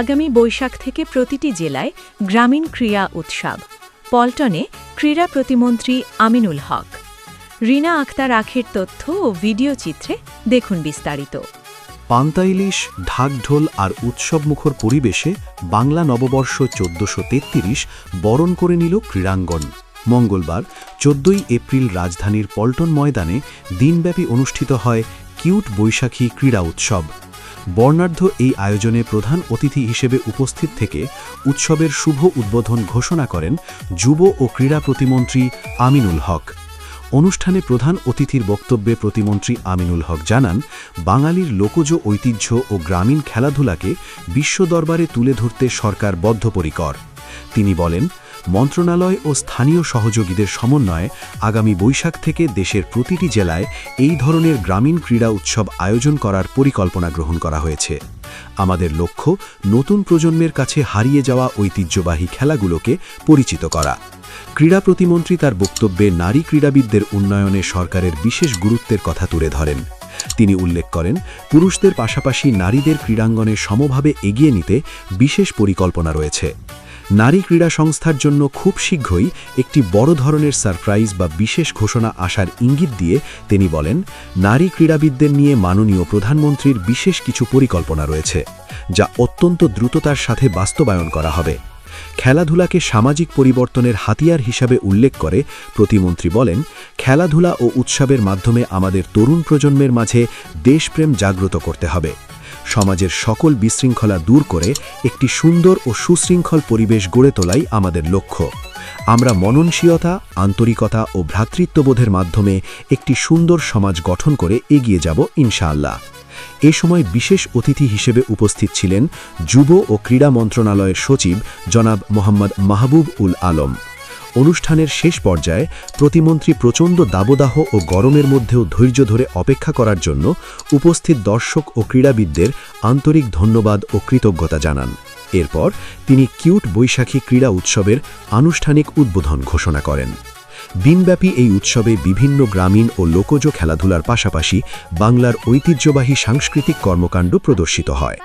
আগামী বৈশাখ থেকে প্রতিটি জেলায় গ্রামীণ ক্রীড়া উৎসব। পল্টনে ক্রীড়া প্রতিমন্ত্রী আমিনুল হক। রিনা আক্তার আখের তথ্য ও ভিডিও চিত্রে দেখুন বিস্তারিত। পান্তা ইলিশ, ঢাকঢোল আর উৎসবমুখর পরিবেশে বাংলা নববর্ষ ১৪৩৩ বরণ করে নিল ক্রীড়াঙ্গন। মঙ্গলবার ১৪ই এপ্রিল রাজধানীর পল্টন ময়দানে দিনব্যাপী অনুষ্ঠিত হয় কিউট বৈশাখী ক্রীড়া উৎসব। বর্ণাঢ্য এই আয়োজনে প্রধান অতিথি হিসেবে উপস্থিত থেকে উৎসবের শুভ উদ্বোধন ঘোষণা করেন যুব ও ক্রীড়া প্রতিমন্ত্রী আমিনুল হক। অনুষ্ঠানে প্রধান অতিথির বক্তব্যে প্রতিমন্ত্রী আমিনুল হক জানান, বাঙালির লোকজ ঐতিহ্য ও গ্রামীণ খেলাধুলাকে বিশ্ব দরবারে তুলে ধরতে সরকার বদ্ধপরিকর। তিনি বলেন, মন্ত্রণালয় ও স্থানীয় সহযোগীদের সমন্বয়ে আগামী বৈশাখ থেকে দেশের প্রতিটি জেলায় এই ধরনের গ্রামীণ ক্রীড়া উৎসব আয়োজন করার পরিকল্পনা গ্রহণ করা হয়েছে। আমাদের লক্ষ্য নতুন প্রজন্মের কাছে হারিয়ে যাওয়া ঐতিহ্যবাহী খেলাগুলোকে পরিচিত করা। ক্রীড়া প্রতিমন্ত্রী তার বক্তব্যে নারী ক্রীড়াবিদদের উন্নয়নে সরকারের বিশেষ গুরুত্বের কথা তুলে ধরেন। তিনি উল্লেখ করেন, পুরুষদের পাশাপাশি নারীদের ক্রীড়াঙ্গনে সমভাবে এগিয়ে নিতে বিশেষ পরিকল্পনা রয়েছে। নারী ক্রীড়া সংস্থার জন্য খুব শীঘ্রই একটি বড় ধরনের সারপ্রাইজ বা বিশেষ ঘোষণা আসার ইঙ্গিত দিয়ে তিনি বলেন, নারী ক্রীড়াবিদদের নিয়ে মাননীয় প্রধানমন্ত্রীর বিশেষ কিছু পরিকল্পনা রয়েছে, যা অত্যন্ত দ্রুততার সাথে বাস্তবায়ন করা হবে। খেলাধুলাকে সামাজিক পরিবর্তনের হাতিয়ার হিসাবে উল্লেখ করে প্রতিমন্ত্রী বলেন, খেলাধুলা ও উৎসবের মাধ্যমে আমাদের তরুণ প্রজন্মের মাঝে দেশপ্রেম জাগ্রত করতে হবে। সমাজের সকল বিশৃঙ্খলা দূর করে একটি সুন্দর ও সুশৃঙ্খল পরিবেশ গড়ে তোলাই আমাদের লক্ষ্য। আমরা মননশীলতা, আন্তরিকতা ও ভ্রাতৃত্ববোধের মাধ্যমে একটি সুন্দর সমাজ গঠন করে এগিয়ে যাব ইনশাআল্লাহ। এ সময় বিশেষ অতিথি হিসেবে উপস্থিত ছিলেন যুব ও ক্রীড়া মন্ত্রণালয়ের সচিব জনাব মোহাম্মদ মাহবুব উল আলম। অনুষ্ঠানের শেষ পর্যায়ে প্রতিমন্ত্রী প্রচণ্ড দাবদাহ ও গরমের মধ্যেও ধৈর্য ধরে অপেক্ষা করার জন্য উপস্থিত দর্শক ও ক্রীড়াবিদদের আন্তরিক ধন্যবাদ ও কৃতজ্ঞতা জানান। এরপর তিনি কিউট বৈশাখী ক্রীড়া উৎসবের আনুষ্ঠানিক উদ্বোধন ঘোষণা করেন। দিনব্যাপী এই উৎসবে বিভিন্ন গ্রামীণ ও লোকজ খেলাধুলার পাশাপাশি বাংলার ঐতিহ্যবাহী সাংস্কৃতিক কর্মকাণ্ড প্রদর্শিত হয়।